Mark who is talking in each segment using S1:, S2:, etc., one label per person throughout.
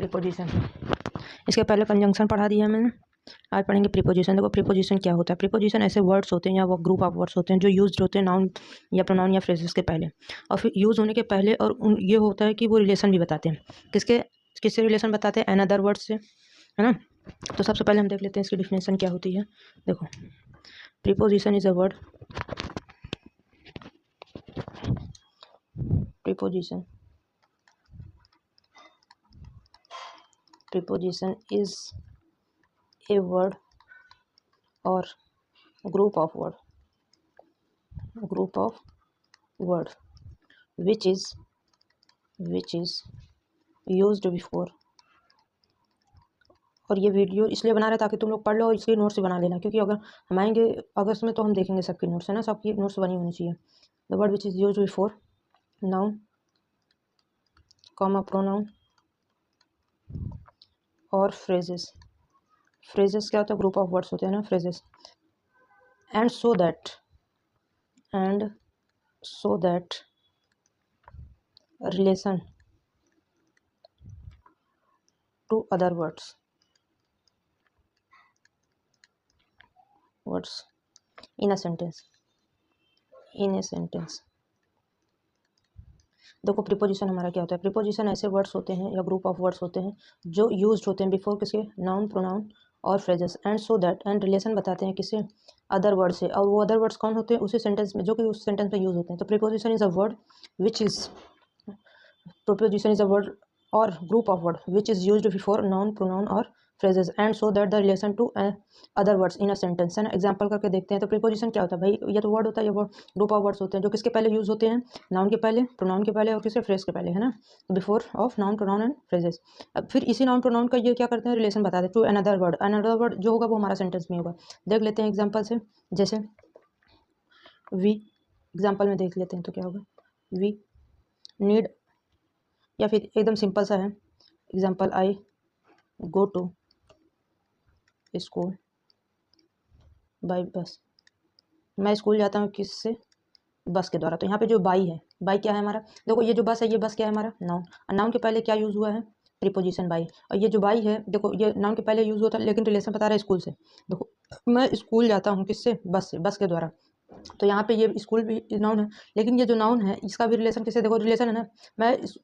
S1: Preposition. इसके पहले conjunction पढ़ा दिया मैंने, आज पढ़ेंगे प्रीपोजिशन। देखो प्रीपोजिशन क्या होता है। प्रीपोजिशन ऐसे वर्ड्स होते हैं या वो ग्रुप ऑफ वर्ड्स होते हैं जो यूज्ड होते हैं नाउन या प्रोनाउन या फ्रेजेस के पहले, और फिर यूज़ होने के पहले और ये होता है कि वो रिलेशन भी बताते हैं। किससे रिलेशन बताते हैं? अनदर वर्ड से, है ना। तो सबसे पहले हम देख लेते हैं इसकी डिफिनेशन क्या होती है। देखो preposition is a word, preposition is a word or group of word which is used before। और ये वीडियो इसलिए बना रहे हैं ताकि तुम लोग पढ़ लो और इसकी नोट्स भी बना लेना, क्योंकि अगर हम आएंगे अगस्त में तो हम देखेंगे सबकी नोट्स, है ना। सबकी नोट्स बनी होनी चाहिए। The word which is used before noun comma pronoun और फ्रेजेस क्या होता है? ग्रुप ऑफ वर्ड्स होते हैं ना, phrases. And so that relation to other words in a sentence. देखो प्रीपोजिशन हमारा क्या होता है। प्रीपोजिशन ऐसे वर्ड्स होते हैं या ग्रुप ऑफ वर्ड्स होते हैं जो यूज्ड होते हैं बिफोर किसके? नाउन प्रोनाउन और phrases. And so that, and relation बताते हैं किससे? अदर वर्ड से। और वो अदर वर्ड्स कौन होते हैं? उसी सेंटेंस में, जो कि उस सेंटेंस में यूज होते हैं। तो preposition is a word which is preposition is a word और group of word which is used before noun pronoun और phrases and so that the relation to other words in a sentence, है ना। Example करके देखते हैं। तो preposition क्या होता है भाई? ये तो वर्ड होता है, ये वर्ड ग्रुप ऑफ वर्ड्स होते हैं जो किसके पहले यूज होते हैं? नाउन के पहले, प्रोनाउन के पहले और किसके? फ्रेज के पहले, है ना। Before of noun pronoun and phrases. अब फिर इसी नाउन प्रोनाउन का ये क्या करते हैं? रिलेशन बताते हैं टू अनदर वर्ड जो होगा वो हमारा सेंटेंस में होगा। देख लेते हैं एग्जाम्पल से। जैसे वी, एग्जाम्पल में देख लेते हैं तो क्या होगा? वी नीड, या फिर एकदम सिंपल सा है example, I go to school by bus. मैं स्कूल जाता हूँ किससे? बस के द्वारा। तो यहाँ पे जो बाई है, बाई क्या है हमारा? देखो ये जो बस है, ये बस क्या है हमारा? नाउन। नाउन के पहले क्या यूज़ हुआ है? Preposition by. और ये जो बाई है, देखो ये नाउन के पहले यूज़ होता है लेकिन रिलेशन बता रहा है स्कूल से। देखो मैं स्कूल जाता हूँ किससे? बस से, बस के द्वारा। तो यहाँ पे ये स्कूल भी नाउन है, लेकिन ये जो नाउन है इसका भी रिलेशन किससे? देखो रिलेशन है ना।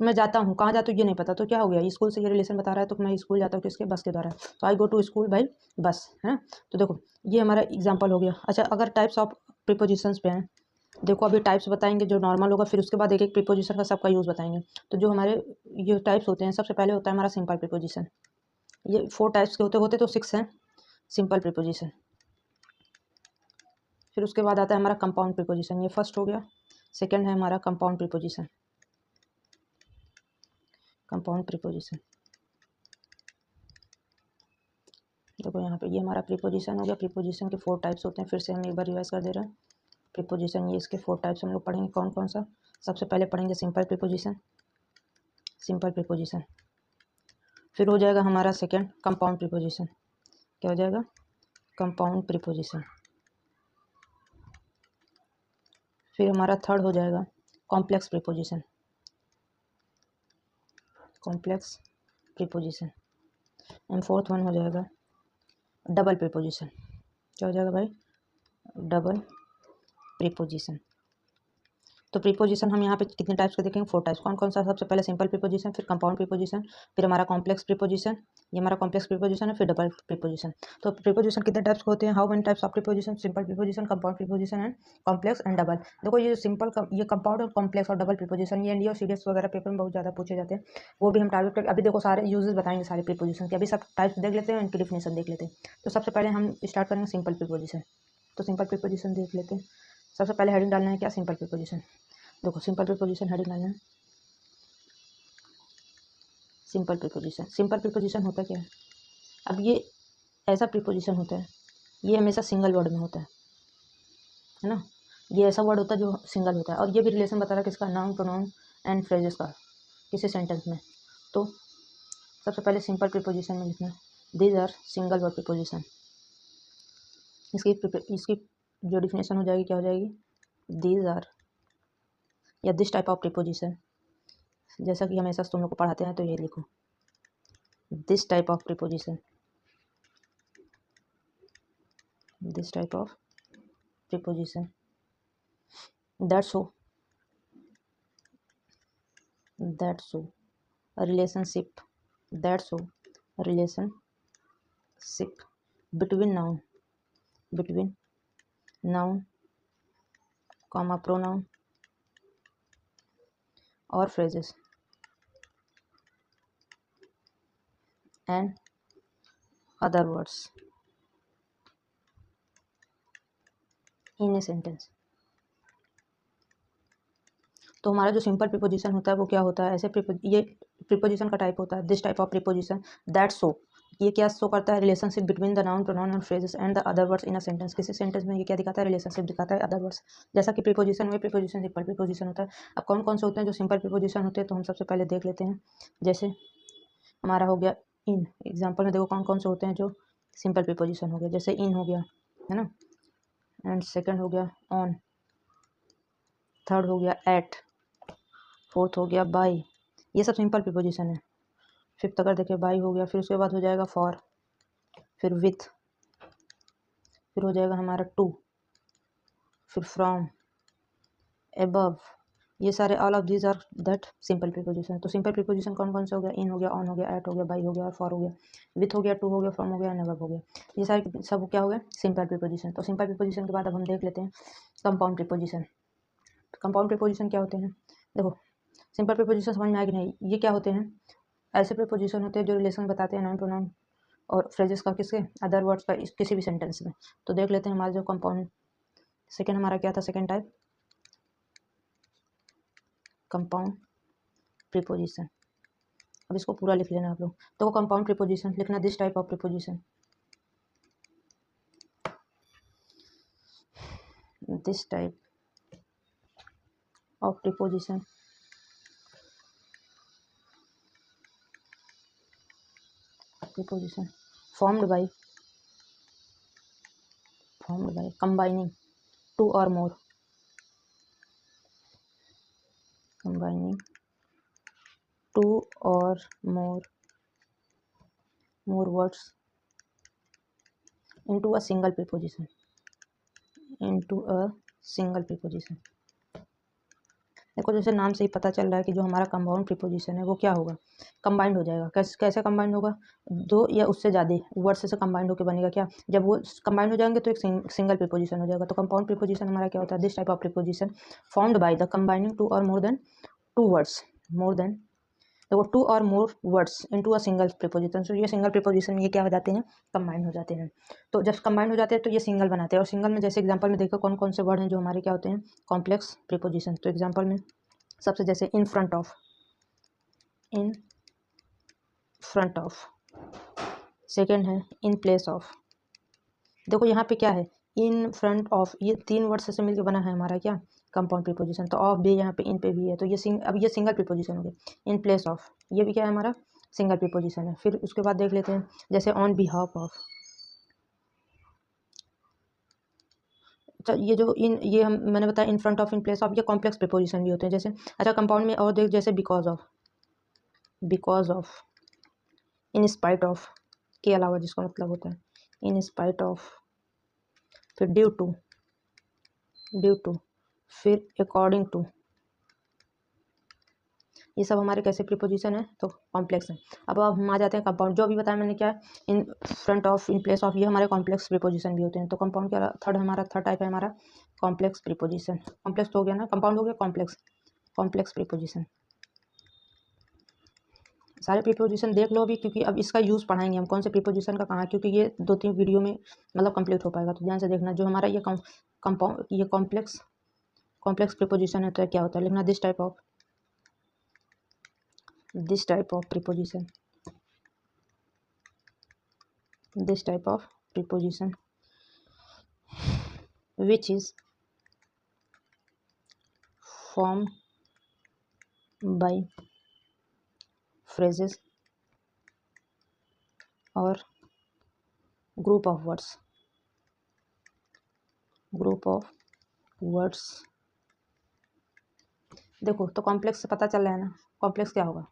S1: मैं जाता हूँ, कहाँ जाता हूँ ये नहीं पता, तो क्या हो गया? स्कूल से ये रिलेशन बता रहा है, तो मैं स्कूल जाता हूँ किसके? बस के द्वारा। तो I go to school by bus, है। तो देखो ये हमारा एग्जाम्पल हो गया। अच्छा, अगर टाइप्स ऑफ प्रीपोजिशंस पे हैं, देखो अभी टाइप्स बताएंगे जो नॉर्मल होगा, फिर उसके बाद एक एक प्रीपोजिशन का सबका यूज़ बताएंगे। तो जो हमारे ये टाइप्स होते हैं, सबसे पहले होता है हमारा सिंपल प्रीपोजिशन। ये 4 टाइप्स के होते तो 6 हैं सिंपल प्रीपोजिशन। फिर उसके बाद आता है हमारा कंपाउंड प्रीपोजिशन, ये फर्स्ट हो गया। सेकंड है हमारा कंपाउंड प्रीपोजिशन, देखो यहाँ पे ये हमारा प्रीपोजिशन हो गया। प्रीपोजिशन के 4 टाइप्स होते हैं, फिर से हम एक बार रिवाइज कर दे रहे हैं। प्रीपोजिशन ये इसके 4 टाइप्स हम लोग पढ़ेंगे कौन कौन सा। सबसे पहले पढ़ेंगे सिंपल प्रीपोजिशन, फिर हो जाएगा हमारा सेकंड कंपाउंड प्रीपोजिशन। क्या हो जाएगा? Compound preposition. फिर हमारा थर्ड हो जाएगा complex preposition, and fourth one हो जाएगा डबल प्रीपोजिशन। क्या हो जाएगा भाई? Double preposition. तो प्रीपोजिशन हम यहाँ पे कितने टाइप्स के देखेंगे? 4 टाइप्स। कौन कौन सा? सबसे पहले सिंपल प्रीपोजिशन, फिर कंपाउंड प्रीपोजिशन, फिर हमारा कॉम्प्लेक्स प्रीपोजिशन, ये हमारा कॉम्प्लेक्स प्रीपोजिशन है, फिर डबल प्रीपोजिशन। तो प्रीपोजिशन कितने टाइप्स के होते हैं? How many types of preposition? Simple preposition, compound preposition and complex and double. देखो ये सिंपल ये कंपाउंड और कॉम्प्लेक्स और डबल प्रीपोजिशन, ये एनडीए और सीडीएस वगैरह पेपर में बहुत ज़्यादा पूछे जाते हैं, वो भी हम टारगेट कर। अभी देखो सारे यूजेस बताएंगे सारे प्रीपोजिशन के। अभी सब टाइप्स देख लेते हैं, इनकी डिफिनेशन देख लेते हैं। तो सबसे पहले हम स्टार्ट करेंगे सिंपल प्रीपोजिशन। तो सिंपल प्रीपोजिशन देख लेते हैं। सबसे पहले हेडिंग डालना है क्या? Simple preposition. देखो सिंपल प्रीपोजिशन हेडिंग डालना है सिंपल प्रीपोजिशन होता क्या है? अब ये ऐसा प्रीपोजिशन होता है, ये हमेशा सिंगल वर्ड में होता है ना। ये ऐसा वर्ड होता है जो सिंगल होता है, और ये भी रिलेशन बता रहा है किसका? नाउन प्रोनाउन एंड फ्रेजेस का, किसी सेंटेंस में। तो सबसे पहले सिंपल प्रीपोजिशन में लिखना these are single word preposition. इसकी जो डिफिनेशन हो जाएगी क्या हो जाएगी? दीज आर या दिस टाइप ऑफ प्रीपोजिशन, जैसा कि हमेशा तुम लोग को पढ़ाते हैं, तो ये लिखो this type of preposition, this type of preposition, that show a relationship, that show a relationship between noun comma pronoun or phrases and other words in a sentence। तो हमारा जो सिंपल प्रीपोजिशन होता है वो क्या होता है, ये प्रीपोजिशन का टाइप होता है this type of preposition that show, ये क्या शो करता है, relationship between the noun pronoun और phrases and the other words in a sentence. किसी सेंटेंस में ये क्या दिखाता है, रिलेशनशिप दिखाता है अदर वर्ड्स। जैसा कि प्रीपोजिशन में प्रीपोजिशन सिंपल प्रीपोजिशन होता है। अब कौन कौन से होते हैं जो सिंपल प्रीपोजिशन होते हैं, तो हम सबसे पहले देख लेते हैं। जैसे हमारा हो गया इन, एग्जाम्पल में देखो कौन कौन से होते हैं जो सिंपल प्रीपोजिशन हो गया। जैसे इन हो गया, है ना, एंड सेकेंड हो गया ऑन, थर्ड हो गया एट, फोर्थ हो गया बाई, ये सब सिंपल प्रीपोजिशन है। फिफ्थ अगर देखें बाई हो गया, फिर उसके बाद हो जाएगा फॉर, फिर विथ, फिर हो जाएगा हमारा टू, फिर फ्रॉम, एबव, ये सारे all of these are that simple preposition. तो सिंपल प्रीपोजिशन कौन कौन से हो गया, इन हो गया, ऑन हो गया, एट हो गया, बाई हो गया और फॉर हो गया, विथ हो गया, टू हो गया, फ्रॉम हो गया, एंड अबव हो गया। ये सारे सब क्या हो गया, सिंपल प्रीपोजिशन। तो सिंपल प्रीपोजिशन के बाद अब हम देख लेते हैं कंपाउंड प्रीपोजिशन। कंपाउंड प्रीपोजिशन क्या होते हैं, देखो सिंपल प्रीपोजिशन समझ में आएगी नहीं, ये क्या होते हैं, ऐसे प्रीपोजिशन होते हैं जो रिलेशन बताते हैं नाउन प्रोनाउन और फ्रेजेस का, किसके, अदर वर्ड्स का, किसी भी सेंटेंस में। तो देख लेते हैं हमारा जो कंपाउंड, सेकेंड हमारा क्या था, सेकेंड टाइप कंपाउंड प्रीपोजिशन। अब इसको पूरा लिख लेना आप लोग। तो वो कंपाउंड प्रीपोजिशन लिखना, this type of preposition, this type of preposition preposition formed by combining two or more, combining two or more words into a single preposition, into a single preposition। देखो जैसे नाम से ही पता चल रहा है कि जो हमारा कंपाउंड प्रीपोजिशन है वो क्या होगा, कंबाइंड हो जाएगा। कैसे कंबाइंड होगा, दो या उससे ज़्यादा वर्ड से कंबाइंड होकर बनेगा क्या, जब वो कंबाइंड हो जाएंगे तो एक सिंगल प्रीपोजिशन हो जाएगा। तो कंपाउंड प्रीपोजिशन हमारा क्या होता है, this type of preposition formed by the combining two और more than two words, more than, देखो टू और more words into a single preposition. तो ये सिंगल प्रीपोजिशन ये क्या हो जाते हैं, कंबाइंड हो जाते हैं। तो जब कंबाइंड हो जाते हैं तो ये सिंगल बनाते हैं। और सिंगल में जैसे एग्जांपल में देखो कौन कौन से वर्ड हैं जो हमारे क्या होते हैं, कॉम्प्लेक्स प्रीपोजिशन। तो एग्जांपल में सबसे जैसे in front of, in front of, second है इन प्लेस ऑफ। देखो यहाँ पे क्या है, इन फ्रंट ऑफ, ये तीन वर्ड से मिलकर बना है हमारा क्या, कंपाउंड प्रीपोजिशन। तो ऑफ भी यहाँ पे इन पे भी है, तो ये अब ये सिंगल प्रीपोजिशन हो गया। इन प्लेस ऑफ, ये भी क्या है हमारा सिंगल प्रीपोजिशन है। फिर उसके बाद देख लेते हैं जैसे ऑन बिहाफ ऑफ। अच्छा ये जो इन, ये हम मैंने बताया in front of, in place of, ये कॉम्प्लेक्स प्रीपोजिशन भी होते हैं। जैसे अच्छा कंपाउंड में और देख, जैसे because of, because of, in spite of के अलावा जिसका मतलब होता है इन स्पाइट ऑफ, फिर ड्यू टू, ड्यू टू, फिर अकॉर्डिंग टू, ये सब हमारे कैसे प्रीपोजिशन है, तो कॉम्प्लेक्स है। अब हम आ जाते हैं कंपाउंड, जो अभी बताया मैंने क्या, in front of, in place of, ये हमारे कॉम्प्लेक्स प्रीपोजिशन भी होते हैं। तो कंपाउंड क्या, थर्ड टाइप है हमारा कॉम्प्लेक्स प्रीपोजिशन। कॉम्प्लेक्स तो हो गया ना, कंपाउंड हो गया, कॉम्प्लेक्स प्रीपोजिशन। सारे प्रीपोजिशन देख लो अभी, क्योंकि अब इसका यूज़ पढ़ाएंगे हम, कौन से प्रीपोजिशन का कहाँ, क्योंकि ये 2-3 वीडियो में मतलब कंप्लीट हो पाएगा। तो ध्यान से देखना, जो हमारा ये कंपाउंड, ये कॉम्प्लेक्स प्रीपोजिशन है तो क्या होता है, लिखना this type of preposition, this type of preposition which is formed by phrases or group of words। देखो तो कॉम्प्लेक्स से पता चल रहा है ना, कॉम्प्लेक्स क्या होगा,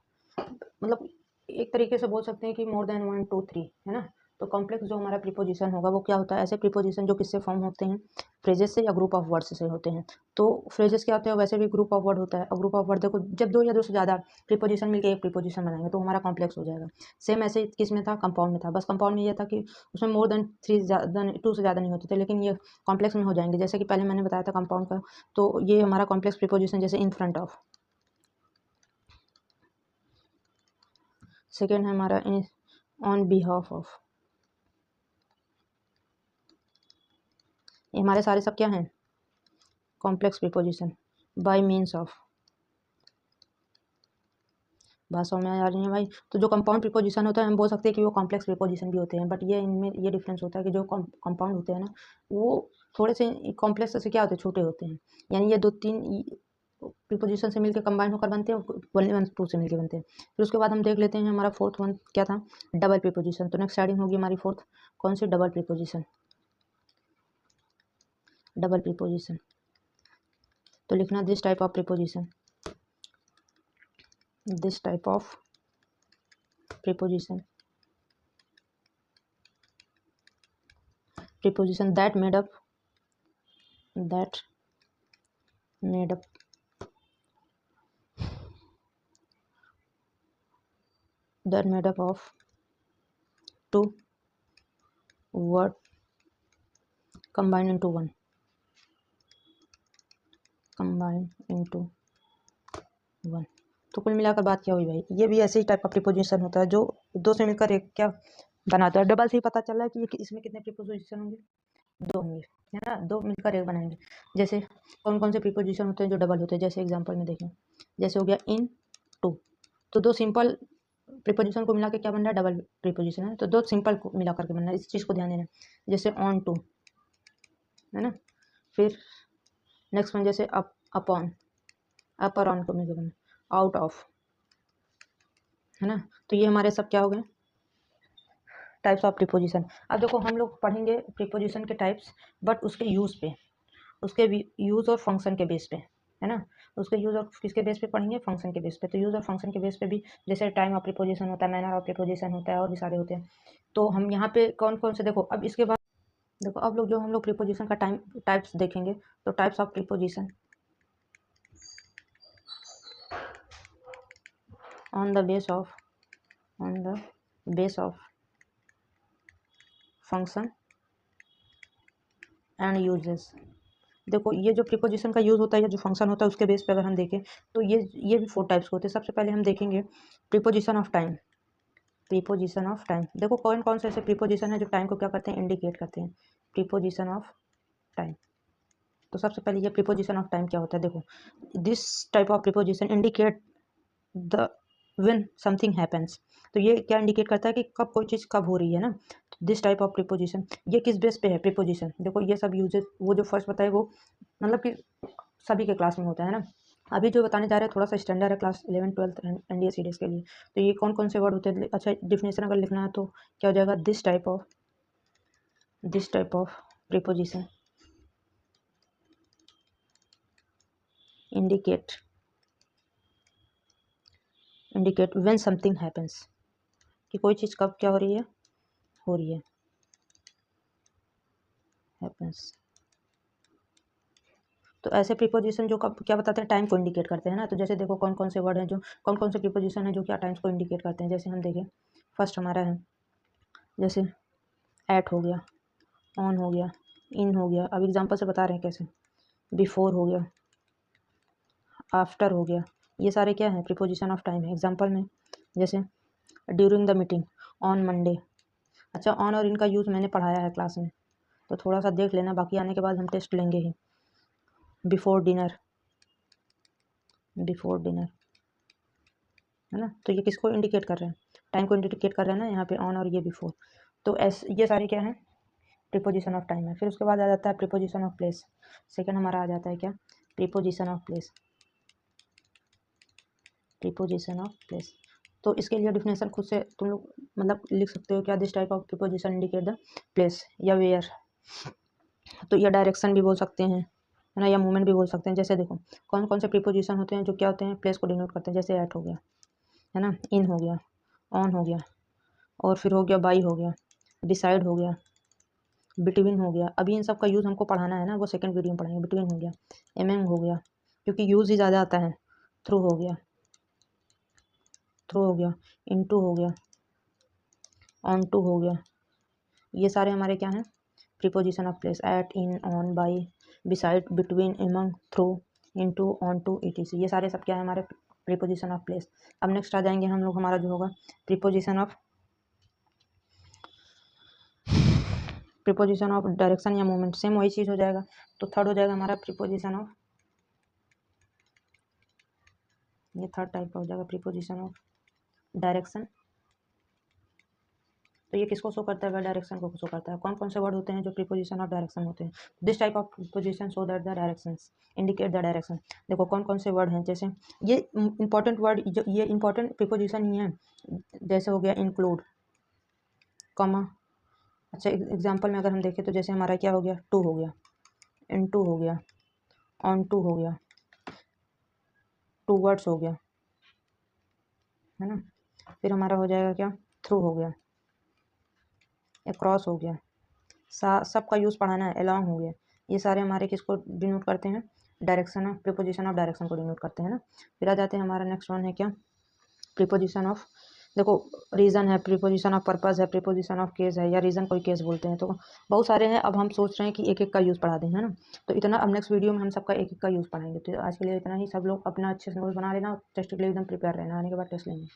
S1: मतलब एक तरीके से बोल सकते हैं कि मोर देन 1 2 3, है ना। तो कॉम्प्लेक्स जो हमारा प्रीपोजिशन होगा वो क्या होता है, ऐसे प्रीपोजिशन जो किससे फॉर्म होते हैं, फ्रेजेस से या ग्रुप ऑफ वर्ड्स से होते हैं। तो फ्रेजेस क्या होते हैं, वैसे भी ग्रुप ऑफ वर्ड होता है। और ग्रुप ऑफ वर्ड देखो, जब दो या दो से ज़्यादा प्रीपोजिशन मिलकर एक प्रीपोजिशन बनाएंगे तो हमारा कॉम्प्लेक्स हो जाएगा। सेम ऐसे किस में था, कंपाउंड में था। बस कंपाउंड में ये था कि उसमें मोर देन 3 ज़्यादा 2 से ज़्यादा नहीं होते थे, लेकिन ये कॉम्प्लेक्स में हो जाएंगे। जैसे कि पहले मैंने बताया था कंपाउंड का, तो ये हमारा कॉम्प्लेक्स प्रीपोजिशन जैसे इन फ्रंट ऑफ। सेकेंड है हमारा इन ऑन बिहाफ ऑफ। ये हमारे सारे सब क्या हैं, complex preposition. Bye means of, भाषा में आ रही है भाई। तो जो कंपाउंड प्रीपोजिशन होता है हम बोल सकते हैं कि वो कॉम्प्लेक्स प्रीपोजिशन भी होते हैं, बट ये इनमें ये डिफरेंस होता है कि जो कंपाउंड होते हैं ना, वो थोड़े से कॉम्प्लेक्स से क्या होते हैं, छोटे होते हैं। यानी ये 2-3 प्रीपोजिशन से मिलकर कंबाइन होकर बनते हैं, 1-2 से मिलकर बनते हैं। फिर उसके बाद हम देख लेते हैं हमारा फोर्थ वन क्या था, डबल प्रीपोजिशन। तो नेक्स्ट हेडिंग होगी हमारी फोर्थ, कौन सी, डबल प्रीपोजिशन। डबल प्रीपोजिशन तो लिखना this type of preposition, this type of preposition, preposition that made up of two word combined into one, तो कुल मिलाकर बात क्या हुई भाई, ये भी ऐसे ही टाइप का प्रीपोजिशन होता है जो दो से मिलकर एक क्या बनाता है। डबल से ही पता चल रहा है कि इसमें कितने प्रीपोजिशन होंगे, 2 होंगे, है ना। 2 मिलकर एक बनाएंगे। जैसे कौन कौन से प्रीपोजिशन होते हैं जो डबल होते हैं, जैसे एग्जांपल में देखें, जैसे हो गया इन टू। तो 2 सिंपल प्रीपोजिशन को मिला के क्या बन रहा है, डबल प्रीपोजिशन है। तो 2 सिंपल को मिला करके बन रहा है, इस चीज़ को ध्यान देना। जैसे ऑन टू, है ना। फिर नेक्स्ट वन जैसे अप, अपॉन, अप और ऑन को मिलकर बना, आउट ऑफ, है ना। तो ये हमारे सब क्या हो गए, टाइप्स ऑफ प्रीपोजिशन। अब देखो हम लोग पढ़ेंगे प्रीपोजिशन के टाइप्स, बट उसके यूज़ पे, उसके यूज़ और फंक्शन के बेस पे, है ना। उसके यूज़ और किसके बेस पे पढ़ेंगे, फंक्शन के बेस पे। तो यूज़ और फंक्शन के बेस पे भी जैसे टाइम ऑफ प्रीपोजिशन होता है, मैनर ऑफ प्रीपोजिशन होता है, और भी सारे होते हैं। तो हम यहाँ पे कौन कौन से देखो, अब इसके बाद देखो अब लोग जो हम लोग प्रीपोजिशन का टाइप्स देखेंगे। तो types of preposition on the base of function and uses. देखो ये जो प्रीपोजिशन का यूज़ होता है या जो फंक्शन होता है उसके बेस पे अगर हम देखें तो ये भी 4 टाइप्स के होते हैं। सबसे पहले हम देखेंगे preposition of time. Preposition of time, देखो कौन कौन से ऐसे प्रीपोजिशन है जो टाइम को क्या करते हैं, इंडिकेट करते हैं। प्रीपोजिशन ऑफ टाइम, तो सबसे पहले ये प्रीपोजिशन ऑफ टाइम क्या होता है, देखो this type of preposition indicate the when something happens. तो ये क्या इंडिकेट करता है कि कब कोई चीज़ कब हो रही है ना। दिस टाइप ऑफ प्रीपोजिशन, ये किस बेस पे है प्रीपोजिशन, देखो ये सब यूजेस, वो जो फर्स्ट बताए वो मतलब कि सभी के क्लास में होता है ना। अभी जो बताने जा रहे हैं थोड़ा सा स्टैंडर्ड है क्लास 11 12 एनडीए सीडीएस के लिए। तो ये कौन कौन से वर्ड होते हैं, अच्छा डिफिनेशन अगर लिखना है तो क्या हो जाएगा, this type of preposition indicate when something happens, कि कोई चीज़ कब क्या हो रही है, हैपेंस। तो ऐसे प्रीपोजिशन जो कब क्या बताते हैं, टाइम को इंडिकेट करते हैं ना। तो जैसे देखो कौन कौन से वर्ड हैं जो, कौन कौन से प्रीपोजिशन है जो क्या टाइम्स को इंडिकेट करते हैं। जैसे हम देखें फर्स्ट हमारा है जैसे एट हो गया, ऑन हो गया, इन हो गया। अब एग्जांपल से बता रहे हैं कैसे, बिफोर हो गया, आफ्टर हो गया। ये सारे क्या है, प्रीपोजिशन ऑफ टाइम है। एग्जांपल में जैसे during the meeting, on Monday. अच्छा ऑन और इनका यूज़ मैंने पढ़ाया है क्लास में, तो थोड़ा सा देख लेना, बाकी आने के बाद हम टेस्ट लेंगे ही। बिफोर डिनर, है ना। तो ये किसको इंडिकेट कर रहे हैं, टाइम को इंडिकेट कर रहे हैं ना यहाँ पे, ऑन और ये बिफोर। तो ऐसे ये सारे क्या है, प्रीपोजिशन ऑफ टाइम है। फिर उसके बाद आ जाता है प्रीपोजिशन ऑफ प्लेस। सेकंड हमारा आ जाता है क्या, प्रीपोजिशन ऑफ प्लेस। तो इसके लिए डेफिनेशन खुद से तुम लोग मतलब लिख सकते हो क्या, this type of preposition indicate the place या वेयर। तो ये डायरेक्शन भी बोल सकते हैं, है ना, या मूवमेंट भी बोल सकते हैं। जैसे देखो कौन कौन से प्रीपोजिशन होते हैं जो क्या होते हैं, प्लेस को डिनोट करते हैं। जैसे एट हो गया, है ना, इन हो गया, ऑन हो गया, और फिर हो गया बाई हो गया, डिसाइड हो गया, बिटवीन हो गया। अभी इन सब का यूज़ हमको पढ़ाना है ना, वो सेकंड वीडियो में पढ़ाएंगे। बिटवीन हो गया, एमंग हो गया, क्योंकि यूज़ ही ज़्यादा आता है। थ्रू हो गया, थ्रू हो गया, इनटू हो गया, ऑन टू हो गया। ये सारे हमारे क्या हैं? Preposition of place. At, in, on, by, beside, between, among, through, into, on to, etc। ये सारे सब क्या है? हमारे प्रीपोजिशन ऑफ प्लेस। अब नेक्स्ट आ जाएंगे हम लोग, हमारा जो होगा प्रीपोजिशन ऑफ डायरेक्शन या मूवमेंट। सेम वही चीज़ हो जाएगा। तो थर्ड हो जाएगा हमारा प्रीपोजिशन ऑफ, ये थर्ड टाइप का हो जाएगा प्रीपोजिशन ऑफ डायरेक्शन। तो ये किसको शो करता है? डायरेक्शन को शो करता है। कौन कौन से वर्ड होते हैं जो प्रीपोजिशन ऑफ डायरेक्शन होते हैं? This type of preposition show that the directions indicate the direction. देखो कौन कौन से वर्ड हैं, जैसे ये इंपॉर्टेंट वर्ड, जो ये इंपॉर्टेंट प्रीपोजिशन ही है। जैसे हो गया इंक्लूड, कॉमा। अच्छा एग्जाम्पल में अगर हम देखें तो जैसे हमारा क्या हो गया? टू हो गया, इन टू हो गया, ऑन टू हो गया, टू वर्ड्स हो गया, है ना। फिर हमारा हो जाएगा क्या? थ्रू हो गया, अक्रॉस हो गया, सब का यूज़ पढ़ाना है। अलोंग हो गया। ये सारे हमारे किसको डिनोट करते हैं? Direction of, preposition of direction को डिनोट करते हैं ना। फिर आ जाते हैं हमारा नेक्स्ट वन है क्या? प्रीपोजिशन ऑफ, देखो रीज़न है, प्रीपोजिशन ऑफ पर्पस है, प्रीपोजिशन ऑफ केस है, या रीज़न कोई केस बोलते हैं। तो बहुत सारे हैं। अब हम सोच रहे हैं कि एक एक का यूज़ पढ़ा दें, है ना। तो इतना अब नेक्स्ट वीडियो में हम सबका एक एक का यूज़ पढ़ाएंगे। तो आज के लिए इतना ही। सब लोग अपना अच्छे से नोट बना लेना, टेस्ट के लिए एकदम प्रिपेयर रहना, आने के बाद टेस्ट लेंगे।